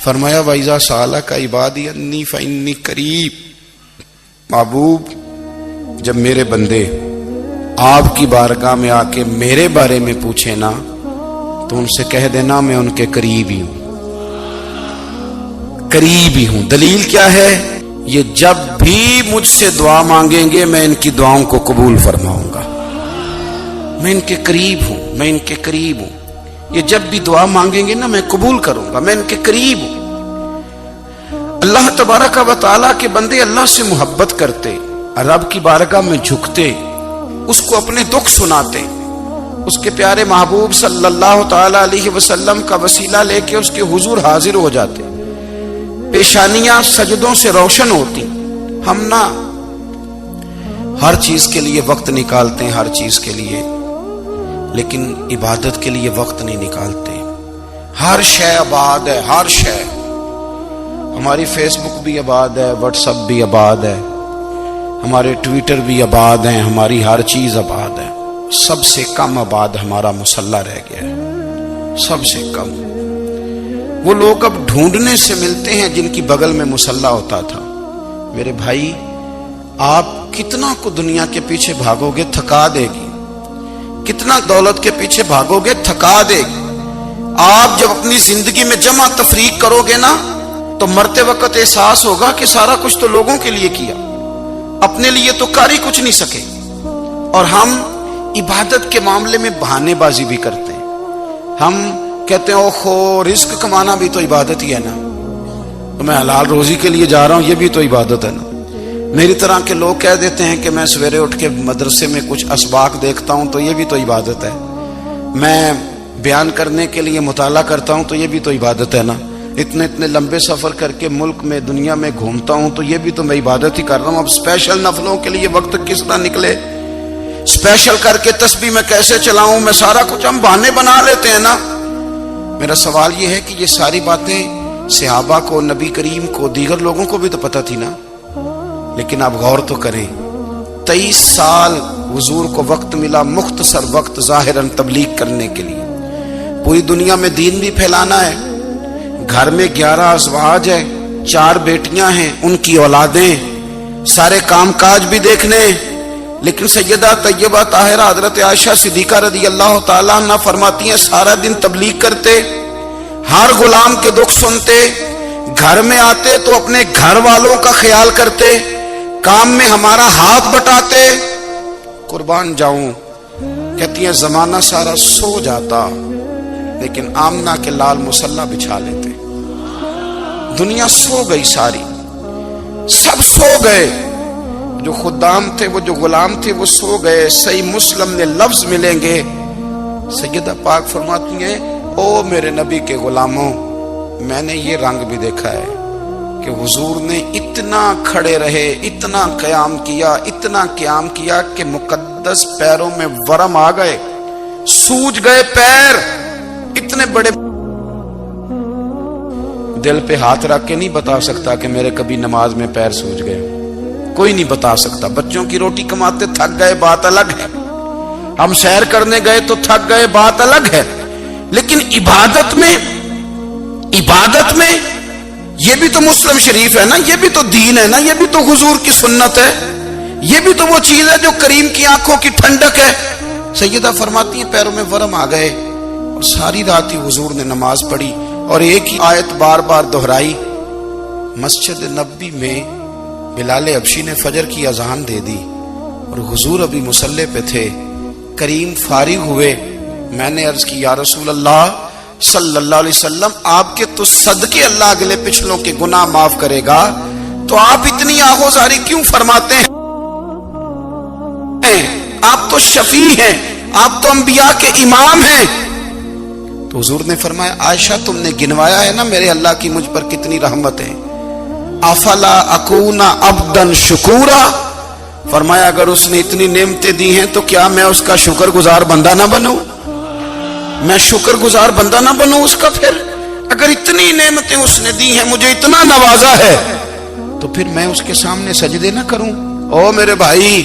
فرمایا وَإِذَا سَأَلَكَ عِبَادِي أَنِّي فَإِنِّي قَرِيب، محبوب جب میرے بندے آپ کی بارگاہ میں آ کے میرے بارے میں پوچھے نا تو ان سے کہہ دینا میں ان کے قریب ہی ہوں، قریب ہی ہوں۔ دلیل کیا ہے؟ یہ جب بھی مجھ سے دعا مانگیں گے میں ان کی دعاؤں کو قبول فرماؤں گا، میں ان کے قریب ہوں، میں ان کے قریب ہوں۔ یہ جب بھی دعا مانگیں گے نا میں قبول کروں گا، میں ان کے قریب ہوں۔ اللہ تبارک و تعالیٰ کے بندے اللہ سے محبت کرتے، رب کی بارگاہ میں جھکتے، اس کو اپنے دکھ سناتے، اس کے پیارے محبوب صلی اللہ تعالی علیہ وسلم کا وسیلہ لے کے اس کے حضور حاضر ہو جاتے، پیشانیاں سجدوں سے روشن ہوتی۔ ہم نا ہر چیز کے لیے وقت نکالتے ہیں، ہر چیز کے لیے، لیکن عبادت کے لیے وقت نہیں نکالتے۔ ہر شے آباد ہے، ہر شے، ہماری فیس بک بھی آباد ہے، واٹس ایپ بھی آباد ہے، ہمارے ٹویٹر بھی آباد ہیں، ہماری ہر چیز آباد ہے۔ سب سے کم آباد ہمارا مصلی رہ گیا ہے، سب سے کم۔ وہ لوگ اب ڈھونڈنے سے ملتے ہیں جن کی بغل میں مصلی ہوتا تھا۔ میرے بھائی آپ کتنا کو دنیا کے پیچھے بھاگو گے تھکا دے گی، کتنا دولت کے پیچھے بھاگو گے تھکا دے گی۔ آپ جب اپنی زندگی میں جمع تفریق کرو گے نا تو مرتے وقت احساس ہوگا کہ سارا کچھ تو لوگوں کے لیے کیا، اپنے لیے تو کر ہی کچھ نہیں سکے۔ اور ہم عبادت کے معاملے میں بہانے بازی بھی کرتے ہیں۔ ہم کہتے ہیں اوہو رزق کمانا بھی تو عبادت ہی ہے نا، تو میں حلال روزی کے لیے جا رہا ہوں، یہ بھی تو عبادت ہے نا۔ میری طرح کے لوگ کہہ دیتے ہیں کہ میں سویرے اٹھ کے مدرسے میں کچھ اسباق دیکھتا ہوں تو یہ بھی تو عبادت ہے، میں بیان کرنے کے لیے مطالعہ کرتا ہوں تو یہ بھی تو عبادت ہے نا، اتنے لمبے سفر کر کے ملک میں دنیا میں گھومتا ہوں تو یہ بھی تو میں عبادت ہی کر رہا ہوں۔ اب اسپیشل نفلوں کے لیے وقت کس طرح نکلے، اسپیشل کر کے تسبیح میں کیسے چلاؤں، میں سارا کچھ ہم بہانے بنا لیتے ہیں نا۔ میرا سوال یہ ہے کہ یہ ساری باتیں صحابہ کو، نبی کریم کو، دیگر لوگوں کو بھی تو پتہ تھی نا، لیکن آپ غور تو کریں 23 سال حضور کو وقت ملا، مختصر وقت ظاہراً تبلیغ کرنے کے لیے، پوری دنیا میں دین بھی پھیلانا ہے۔ گھر میں 11 ازواج ہے، 4 بیٹیاں ہیں، ان کی اولادیں، سارے کام کاج بھی دیکھنے، لیکن سیدہ طیبہ طاہرہ حضرت عائشہ صدیقہ رضی اللہ تعالیٰ عنہ فرماتی ہیں سارا دن تبلیغ کرتے، ہر غلام کے دکھ سنتے، گھر میں آتے تو اپنے گھر والوں کا خیال کرتے، کام میں ہمارا ہاتھ بٹاتے۔ قربان جاؤں، کہتی ہیں زمانہ سارا سو جاتا لیکن آمنہ کے لال مصلی بچھا لیتے۔ دنیا سو گئی، ساری سب سو گئے، جو خدام تھے، وہ جو غلام تھے وہ سو گئے۔ صحیح مسلم میں لفظ ملیں گے، سیدہ پاک فرماتی ہیں او میرے نبی کے غلاموں، میں نے یہ رنگ بھی دیکھا ہے کہ حضور نے اتنا کھڑے رہے، اتنا قیام کیا، اتنا قیام کیا کہ مقدس پیروں میں ورم آ گئے، سوج گئے پیر، اتنے بڑے۔ دل پہ ہاتھ رکھ کے نہیں بتا سکتا کہ میرے کبھی نماز میں پیر سوج گئے، کوئی نہیں بتا سکتا۔ بچوں کی روٹی کماتے تھک گئے بات الگ ہے، ہم سیر کرنے گئے تو تھک گئے بات الگ ہے، لیکن عبادت میں یہ بھی تو مسلم شریف ہے نا، یہ بھی تو دین ہے نا، یہ بھی تو حضور کی سنت ہے، یہ بھی تو وہ چیز ہے جو کریم کی آنکھوں کی ٹھنڈک ہے۔ سیدہ فرماتی ہیں پیروں میں ورم آ گئے، اور ساری رات ہی حضور نے نماز پڑھی اور ایک ہی آیت بار بار دہرائی۔ مسجد نبوی میں بلال حبشی نے فجر کی اذان دے دی اور حضور ابھی مصلی پہ تھے، کریم فارغ ہوئے، میں نے عرض کی یا رسول اللہ صلی اللہ علیہ وسلم آپ کے تو صدقے اللہ اگلے پچھلوں کے گناہ معاف کرے گا، تو آپ اتنی آہوزاری کیوں فرماتے ہیں؟ آپ تو شفیع ہیں، آپ تو انبیاء کے امام ہیں۔ تو حضور نے فرمایا عائشہ تم نے گنوایا ہے نا میرے اللہ کی مجھ پر کتنی رحمت ہے، افلا اکون عبدا شکورا، فرمایا اگر اس نے اتنی نعمتیں دی ہیں تو کیا میں اس کا شکر گزار بندہ نہ بنوں، میں شکر گزار بندہ نہ بنوں اس کا؟ پھر اگر اتنی نعمتیں اس نے دی ہیں، مجھے اتنا نوازا ہے، تو پھر میں اس کے سامنے سجدے نہ کروں؟ او میرے بھائی،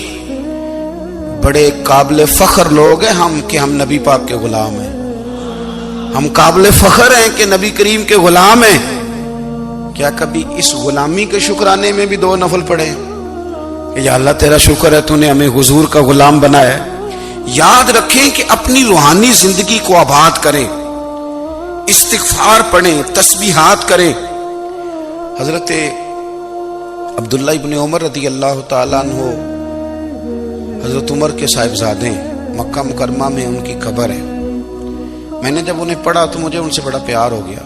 بڑے قابل فخر لوگ ہیں ہم کہ ہم نبی پاک کے غلام ہیں، ہم قابل فخر ہیں کہ نبی کریم کے غلام ہیں، کیا کبھی اس غلامی کے شکرانے میں بھی 2 نفل پڑھے کہ یا اللہ تیرا شکر ہے تو نے ہمیں حضور کا غلام بنایا ہے؟ یاد رکھیں کہ اپنی روحانی زندگی کو آباد کریں، استغفار پڑھیں، تسبیحات کریں۔ حضرت عبداللہ ابن عمر رضی اللہ تعالیٰ عنہ حضرت عمر کے صاحبزادے، مکہ مکرمہ میں ان کی قبر ہے۔ میں نے جب انہیں پڑھا تو مجھے ان سے بڑا پیار ہو گیا،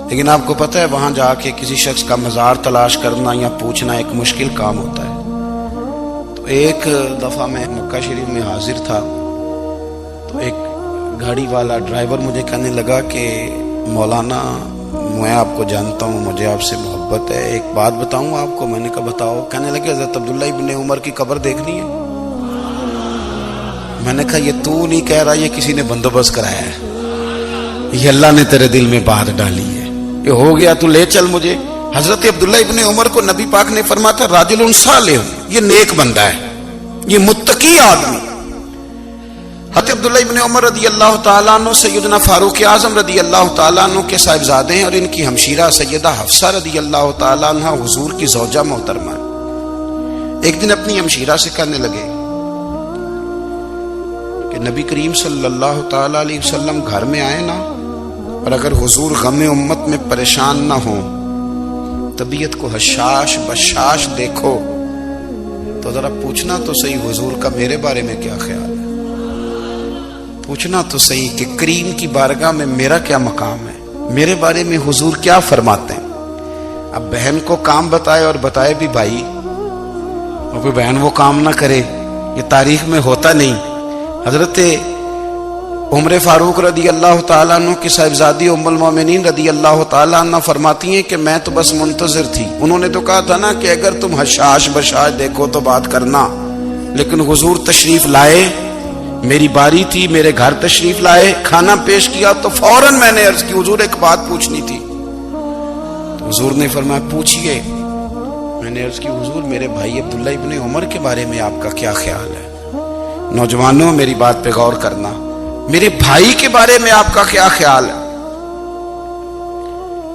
لیکن آپ کو پتہ ہے وہاں جا کے کسی شخص کا مزار تلاش کرنا یا پوچھنا ایک مشکل کام ہوتا ہے۔ تو ایک دفعہ میں مکہ شریف میں حاضر تھا تو ایک گاڑی والا ڈرائیور مجھے کہنے لگا کہ مولانا میں آپ کو جانتا ہوں، مجھے آپ سے محبت ہے، ایک بات بتاؤں آپ کو؟ میں نے کہا بتاؤ۔ کہنے لگے حضرت عبداللہ ابن عمر کی قبر دیکھنی ہے۔ میں نے کہا یہ تو نہیں کہہ رہا، یہ کسی نے بندوبست کرایا ہے، یہ اللہ نے تیرے دل میں بات ڈالی ہے، یہ ہو گیا تو لے چل مجھے۔ حضرت عبداللہ ابن عمر کو نبی پاک نے فرمایا تھا راجل صالح، یہ نیک بندہ ہے، یہ متقی آدمی۔ حضرت عبداللہ ابن عمر رضی اللہ تعالیٰ عنہ سیدنا فاروق اعظم رضی اللہ تعالیٰ عنہ کے صاحبزادے ہیں، اور ان کی ہمشیرہ سیدہ حفصہ رضی اللہ تعالیٰ عنہ حضور کی زوجہ محترمہ۔ ایک دن اپنی ہمشیرہ سے کہنے لگے کہ نبی کریم صلی اللہ تعالیٰ علیہ وسلم گھر میں آئے نا، اور اگر حضور غم امت میں پریشان نہ ہوں، طبیعت کو حشاش بشاش دیکھو تو ذرا پوچھنا تو صحیح حضور کا میرے بارے میں کیا خیال ہے، پوچھنا تو صحیح کہ کریم کی بارگاہ میں میرا کیا مقام ہے، میرے بارے میں حضور کیا فرماتے ہیں۔ اب بہن کو کام بتائے اور بتائے بھی بھائی، اور کوئی بہن وہ کام نہ کرے، یہ تاریخ میں ہوتا نہیں۔ حضرت عمر فاروق رضی اللہ تعالیٰ عنہ کی صاحبزادی ام المومنین رضی اللہ تعالیٰ عنہ فرماتی ہیں کہ میں تو بس منتظر تھی۔ انہوں نے تو کہا تھا نا کہ اگر تم حشاش بشاش دیکھو تو بات کرنا، لیکن حضور تشریف لائے، میری باری تھی، میرے گھر تشریف لائے، کھانا پیش کیا تو فوراً میں نے عرض کی حضور ایک بات پوچھنی تھی۔ تو حضور نے فرمایا پوچھئے۔ میں نے عرض کی حضور میرے بھائی عبداللہ ابن عمر کے بارے میں آپ کا کیا خیال ہے؟ نوجوانوں میری بات پہ غور کرنا، میرے بھائی کے بارے میں آپ کا کیا خیال ہے؟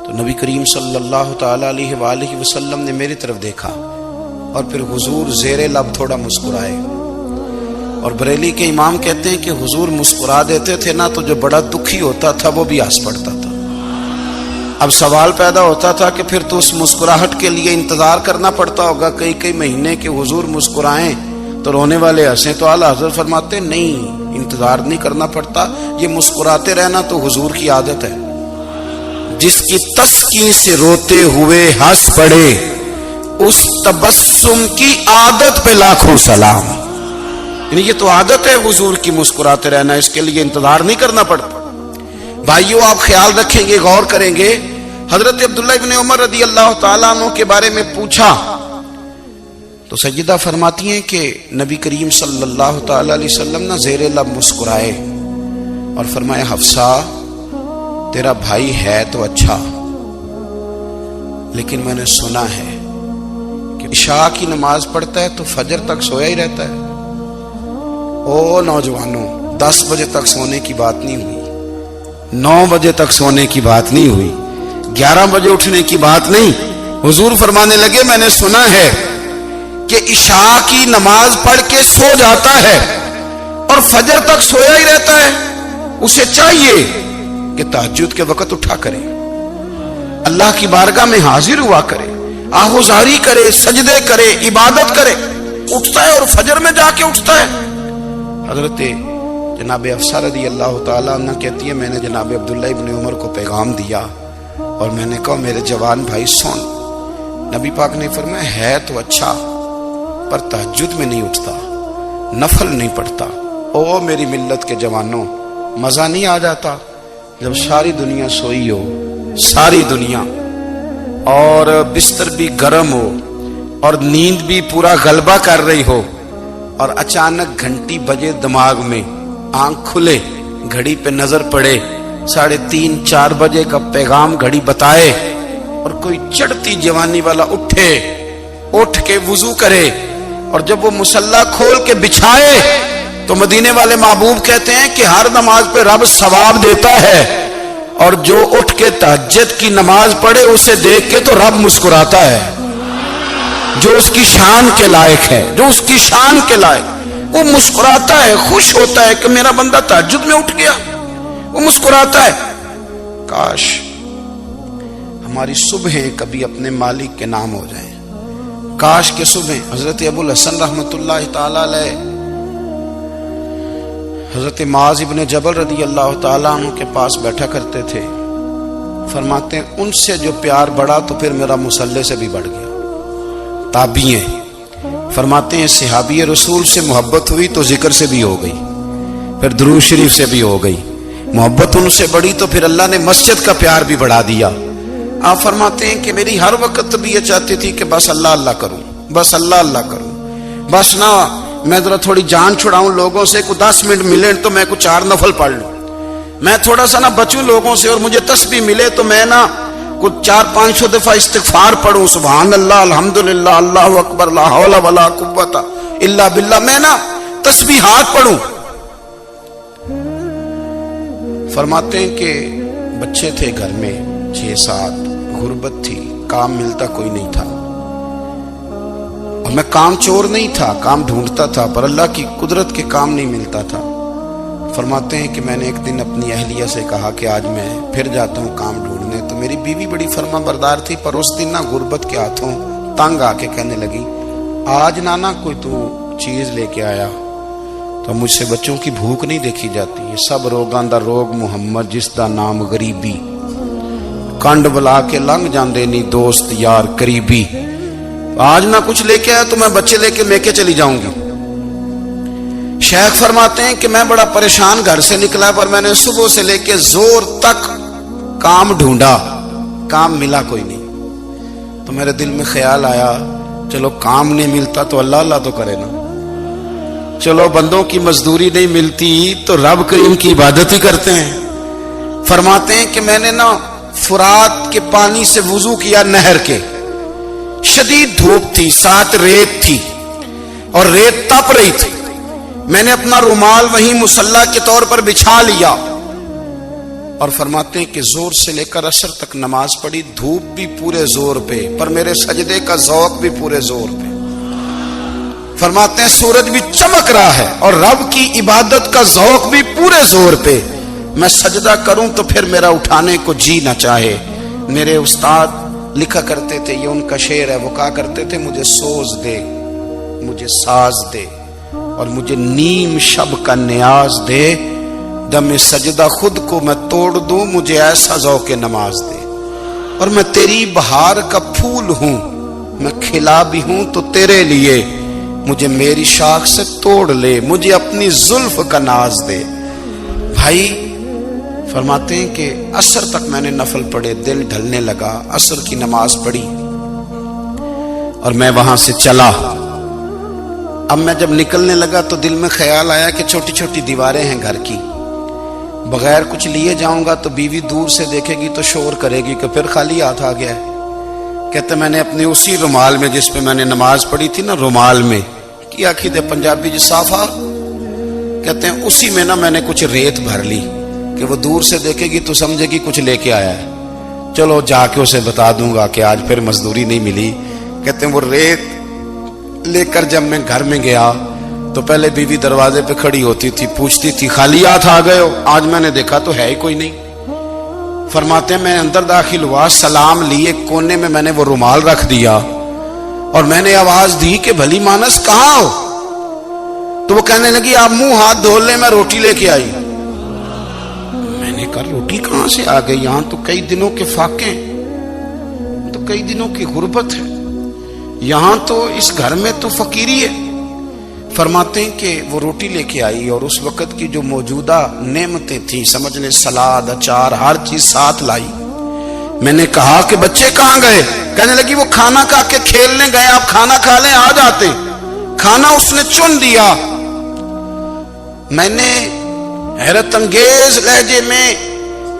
تو نبی کریم صلی اللہ تعالیٰ علیہ وآلہ وسلم نے میری طرف دیکھا اور پھر حضور زیر لب تھوڑا مسکرائے، اور بریلی کے امام کہتے ہیں کہ حضور مسکرا دیتے تھے نا تو جو بڑا دکھی ہوتا تھا وہ بھی ہنس پڑتا تھا۔ اب سوال پیدا ہوتا تھا کہ پھر تو اس مسکراہٹ کے لیے انتظار کرنا پڑتا ہوگا کئی مہینے کہ حضور مسکرائیں تو رونے والے ہنسیں، تو اعلیٰ حضرت فرماتے نہیں، انتظار نہیں کرنا پڑتا، یہ مسکراتے رہنا تو حضور کی عادت ہے۔ جس کی تسکین سے روتے ہوئے ہنس پڑے اس تبسم کی عادت پہ لاکھوں سلام۔ یعنی یہ تو عادت ہے حضور کی مسکراتے رہنا، اس کے لیے انتظار نہیں کرنا پڑتا۔ بھائیو آپ خیال رکھیں گے، غور کریں گے، حضرت عبداللہ ابن عمر رضی اللہ تعالیٰ عنہ کے بارے میں پوچھا تو سیدہ فرماتی ہیں کہ نبی کریم صلی اللہ تعالیٰ علیہ وسلم نہ زیر لب مسکرائے اور فرمایا حفصہ تیرا بھائی ہے تو اچھا، لیکن میں نے سنا ہے کہ عشاء کی نماز پڑھتا ہے تو فجر تک سویا ہی رہتا ہے۔ او نوجوانوں، 10 بجے تک سونے کی بات نہیں ہوئی، 9 بجے تک سونے کی بات نہیں ہوئی، 11 بجے اٹھنے کی بات نہیں۔ حضور فرمانے لگے میں نے سنا ہے کہ عشاء کی نماز پڑھ کے سو جاتا ہے اور فجر تک سویا ہی رہتا ہے، اسے چاہیے کہ تہجد کے وقت اٹھا کرے، اللہ کی بارگاہ میں حاضر ہوا کرے، آہوزاری کرے، سجدے کرے، عبادت کرے، اٹھتا ہے اور فجر میں جا کے اٹھتا ہے۔ حضرت جناب حفصہ رضی اللہ تعالیٰ عنہ کہتی ہے میں نے جناب عبداللہ ابن عمر کو پیغام دیا اور میں نے کہا میرے جوان بھائی سن، نبی پاک نے فرمایا ہے تو اچھا پر تہجد میں نہیں اٹھتا، نفل نہیں پڑھتا۔ او میری ملت کے جوانوں، مزہ نہیں آ جاتا جب ساری دنیا سوئی ہو، ساری دنیا، اور بستر بھی گرم ہو اور نیند بھی پورا غلبہ کر رہی ہو، اور اچانک گھنٹی بجے دماغ میں، آنکھ کھلے، گھڑی پہ نظر پڑے، 3:30 4 بجے کا پیغام گھڑی بتائے، اور کوئی چڑھتی جوانی والا اٹھ کے وضو کرے، اور جب وہ مصلی کھول کے بچھائے تو مدینے والے محبوب کہتے ہیں کہ ہر نماز پہ رب ثواب دیتا ہے، اور جو اٹھ کے تہجد کی نماز پڑھے اسے دیکھ کے تو رب مسکراتا ہے، جو اس کی شان کے لائق ہے، جو اس کی شان کے لائق، وہ مسکراتا ہے، خوش ہوتا ہے کہ میرا بندہ تہجد میں اٹھ گیا، وہ مسکراتا ہے۔ کاش ہماری صبحیں کبھی اپنے مالک کے نام ہو جائیں، کاش کہ صبح حضرت ابو الحسن رحمت اللہ تعالی علیہ حضرت معاذ ابن جبل رضی اللہ تعالیٰ عنہ کے پاس بیٹھا کرتے تھے، فرماتے ہیں ان سے جو پیار بڑھا تو پھر میرا مصلی سے بھی بڑھ گیا۔ تابعی ہیں، فرماتے ہیں صحابی رسول سے محبت ہوئی تو ذکر سے بھی ہو گئی، پھر درود شریف سے بھی ہو گئی، محبت ان سے بڑھی تو پھر اللہ نے مسجد کا پیار بھی بڑھا دیا۔ آپ فرماتے ہیں کہ میری ہر وقت بھی یہ چاہتی تھی کہ بس اللہ اللہ کروں، بس اللہ اللہ کروں، بس نہ میں ذرا تھوڑی جان چھڑاؤں لوگوں سے، کوئی 10 منٹ ملے تو میں کچھ 4 نفل پڑھ لوں، میں تھوڑا سا نہ بچوں لوگوں سے، اور مجھے تسبیح ملے تو میں نہ کچھ 400-500 دفعہ استغفار پڑھوں، سبحان اللہ، الحمدللہ، اللہ اکبر، لا حول ولا قوت الا باللہ، میں نہ تسبیحات پڑھوں۔ فرماتے ہیں کہ بچے تھے گھر میں 6-7، غربت تھی، کام ملتا کوئی نہیں تھا، اور میں کام چور نہیں تھا، کام ڈھونڈتا تھا، پر اللہ کی قدرت کے کام نہیں ملتا تھا۔ فرماتے ہیں کہ میں نے ایک دن اپنی اہلیہ سے کہا کہ آج میں پھر جاتا ہوں کام ڈھونڈنے، تو میری بیوی بڑی فرما بردار تھی، پر اس دن نہ غربت کے ہاتھوں تنگ آ کے کہنے لگی آج نانا کوئی تو چیز لے کے آیا، تو مجھ سے بچوں کی بھوک نہیں دیکھی جاتی، یہ سب روگاں دا روگ محمد جس دا نام غریبی، کنڈ بلا کے لنگ جاندے نہیں دوست یار قریبی، آج نہ کچھ لے کے آیا تو میں بچے لے کے چلی جاؤں گی۔ شیخ فرماتے ہیں کہ میں بڑا پریشان گھر سے نکلا، پر میں نے صبح سے لے کے زور تک کام ڈھونڈا، کام ملا کوئی نہیں، تو میرے دل میں خیال آیا چلو کام نہیں ملتا تو اللہ اللہ تو کرے نا، چلو بندوں کی مزدوری نہیں ملتی تو رب کریم کی عبادت ہی کرتے ہیں۔ فرماتے ہیں کہ میں نے نا فرات کے پانی سے وضو کیا، نہر کے، شدید دھوپ تھی، ساتھ ریت تھی اور ریت تپ رہی تھی، میں نے اپنا رومال وہیں مصلی کے طور پر بچھا لیا، اور فرماتے ہیں کہ زور سے لے کر عصر تک نماز پڑھی، دھوپ بھی پورے زور پہ، پر میرے سجدے کا ذوق بھی پورے زور پہ۔ فرماتے ہیں سورج بھی چمک رہا ہے اور رب کی عبادت کا ذوق بھی پورے زور پہ، میں سجدہ کروں تو پھر میرا اٹھانے کو جی نہ چاہے۔ میرے استاد لکھا کرتے تھے، یہ ان کا شعر ہے، وہ کہا کرتے تھے مجھے سوز دے، مجھے ساز دے، اور مجھے نیم شب کا نیاز دے، دم سجدہ خود کو میں توڑ دوں، مجھے ایسا ذوق نماز دے، اور میں تیری بہار کا پھول ہوں، میں کھلا بھی ہوں تو تیرے لیے، مجھے میری شاخ سے توڑ لے، مجھے اپنی زلف کا ناز دے۔ بھائی فرماتے ہیں کہ عصر تک میں نے نفل پڑھے، دل ڈھلنے لگا، عصر کی نماز پڑھی اور میں وہاں سے چلا۔ اب میں جب نکلنے لگا تو دل میں خیال آیا کہ چھوٹی چھوٹی دیواریں ہیں گھر کی، بغیر کچھ لیے جاؤں گا تو بیوی دور سے دیکھے گی تو شور کرے گی کہ پھر خالی ہاتھ آ گیا ہے۔ کہتے میں نے اپنے اسی رومال میں جس پہ میں نے نماز پڑھی تھی نا، رومال میں کی آخی دے پنجابی جو صافہ کہتے ہیں، اسی میں نا میں نے کچھ ریت بھر لی کہ وہ دور سے دیکھے گی تو سمجھے گی کچھ لے کے آیا ہے، چلو جا کے اسے بتا دوں گا کہ آج پھر مزدوری نہیں ملی۔ کہتے ہیں وہ ریت لے کر جب میں گھر میں گیا تو پہلے بیوی دروازے پہ کھڑی ہوتی تھی، پوچھتی تھی خالی ہاتھ آ گئے ہو؟ آج میں نے دیکھا تو ہے ہی کوئی نہیں۔ فرماتے ہیں میں اندر داخل ہوا، سلام لیے، کونے میں میں نے وہ رومال رکھ دیا اور میں نے آواز دی کہ بھلی مانس کہاں ہو؟ تو وہ کہنے لگی آپ منہ ہاتھ دھو لیں، میں روٹی لے کے آئی۔ میں نے کہا روٹی کہاں سے آ گئی؟ یہاں تو کئی دنوں کے فاقے، تو کئی دنوں کی غربت ہے، یہاں تو اس گھر میں تو فقیری ہے۔ فرماتے ہیں کہ وہ روٹی لے کے آئی اور اس وقت کی جو موجودہ نعمتیں تھیں، سمجھ لیں سلاد، اچار، ہر چیز ساتھ لائی۔ میں نے کہا کہ بچے کہاں گئے؟ کہنے لگی وہ کھانا کھا کے کھیلنے گئے، آپ کھانا کھا لیں آ جاتے۔ کھانا اس نے چن دیا۔ میں نے حیرت انگیز لہجے میں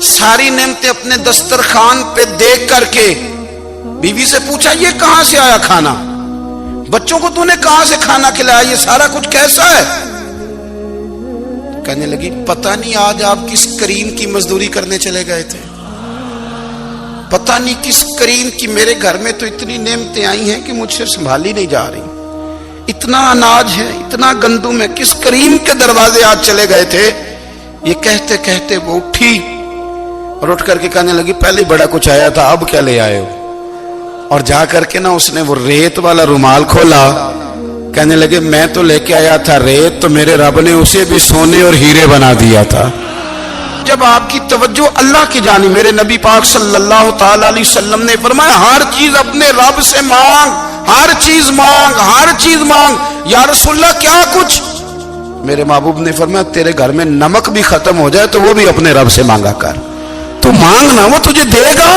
ساری نعمتیں اپنے دسترخوان پہ دیکھ کر کے بیوی سے پوچھا یہ کہاں سے آیا کھانا؟ بچوں کو تو نے کہاں سے کھانا کھلایا؟ یہ سارا کچھ کیسا ہے؟ کہنے لگی پتہ نہیں آج آپ کس کریم کی مزدوری کرنے چلے گئے تھے۔ پتہ نہیں کس کریم کی میرے گھر میں تو اتنی نعمتیں آئی ہیں کہ مجھ سے سنبھالی نہیں جا رہی، اتنا اناج ہے، اتنا گندم ہے، کس کریم کے دروازے آج چلے گئے تھے؟ یہ کہتے کہتے وہ اٹھی اور اٹھ کر کے کہنے لگی پہلے بڑا کچھ آیا تھا، اب کیا لے آئے ہو؟ اور جا کر کے نا اس نے وہ ریت والا رومال کھولا، کہنے لگے میں تو لے کے آیا تھا ریت، تو میرے رب نے اسے بھی سونے اور ہیرے بنا دیا تھا۔ جب آپ کی توجہ اللہ کی جانب، میرے نبی پاک صلی اللہ تعالی علیہ وسلم نے فرمایا ہر چیز اپنے رب سے مانگ، ہر چیز مانگ، ہر چیز مانگ۔ یا رسول اللہ کیا کچھ؟ میرے محبوب نے فرمایا تیرے گھر میں نمک بھی ختم ہو جائے تو وہ بھی اپنے رب سے مانگا کر، تو مانگنا وہ تجھے دے گا،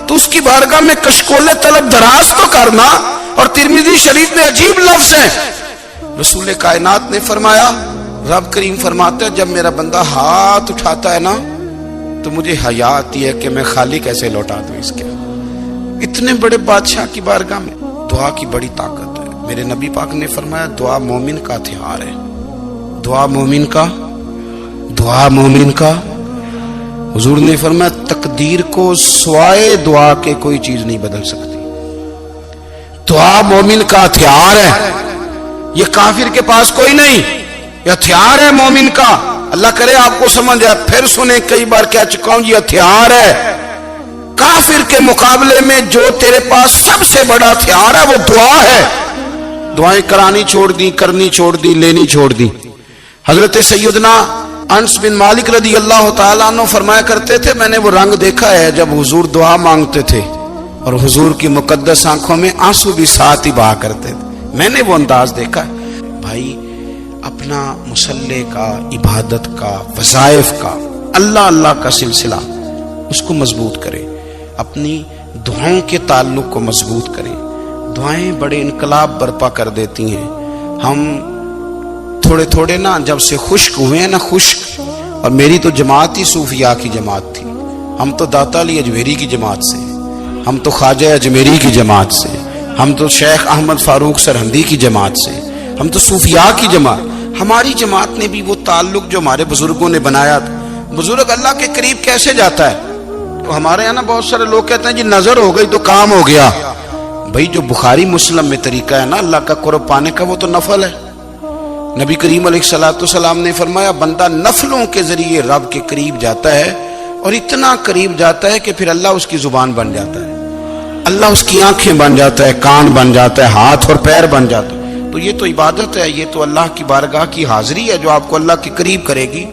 تو اس کی بارگاہ میں کشکول طلب دراز تو کرنا۔ اور ترمذی شریف میں عجیب لفظ ہے، رسول کائنات نے فرمایا، رب کریم فرماتا ہے جب میرا بندہ ہاتھ اٹھاتا ہے نا تو مجھے حیا آتی ہے کہ میں خالی کیسے لوٹا دوں اس کے۔ اتنے بڑے بادشاہ کی بارگاہ میں دعا کی بڑی طاقت ہے۔ میرے نبی پاک نے فرمایا دعا مومن کا ہتھیار ہے، دعا مومن کا، دعا مومن کا۔ حضور نے فرمایا تقدیر کو سوائے دعا کے کوئی چیز نہیں بدل سکتی۔ دعا مومن کا ہتھیار ہے، یہ کافر کے پاس کوئی نہیں، یہ ہتھیار ہے مومن کا۔ اللہ کرے آپ کو سمجھ آئے، پھر سنیں، کئی بار کہہ چکا ہوں یہ ہتھیار ہے۔ کافر کے مقابلے میں جو تیرے پاس سب سے بڑا ہتھیار ہے وہ دعا ہے۔ دعائیں کرانی چھوڑ دی، کرنی چھوڑ دی، لینی چھوڑ دی۔ حضرت سیدنا انس بن مالک رضی اللہ تعالیٰ عنہ فرمایا کرتے تھے میں نے وہ رنگ دیکھا ہے جب حضور دعا مانگتے تھے اور حضور کی مقدس آنکھوں میں آنسو بھی ساتھ ہی بہا کرتے تھے، میں نے وہ انداز دیکھا ہے۔ بھائی اپنا مصلی کا، عبادت کا، وظائف کا، اللہ اللہ کا سلسلہ اس کو مضبوط کریں، اپنی دعاؤں کے تعلق کو مضبوط کریں۔ دعائیں بڑے انقلاب برپا کر دیتی ہیں۔ ہم تھوڑے تھوڑے نا جب سے خشک ہوئے ہیں نا، خشک، اور میری تو جماعت ہی صوفیاء کی جماعت تھی، ہم تو داتا علی اجمیری کی جماعت سے، ہم تو خواجہ اجمیری کی جماعت سے، ہم تو شیخ احمد فاروق سرہندی کی جماعت سے، ہم تو صوفیاء کی جماعت۔ ہماری جماعت نے بھی وہ تعلق جو ہمارے بزرگوں نے بنایا تھا۔ بزرگ اللہ کے قریب کیسے جاتا ہے؟ تو ہمارے یہاں نا بہت سارے لوگ کہتے ہیں جی نظر ہو گئی تو کام ہو گیا۔ بھائی جو بخاری مسلم میں طریقہ ہے نا اللہ کا قرب پانے کا وہ تو نفل ہے۔ نبی کریم علیہ الصلوۃ والسلام نے فرمایا بندہ نفلوں کے ذریعے رب کے قریب جاتا ہے، اور اتنا قریب جاتا ہے کہ پھر اللہ اس کی زبان بن جاتا ہے، اللہ اس کی آنکھیں بن جاتا ہے، کان بن جاتا ہے، ہاتھ اور پیر بن جاتا ہے۔ تو یہ تو عبادت ہے، یہ تو اللہ کی بارگاہ کی حاضری ہے جو آپ کو اللہ کے قریب کرے گی۔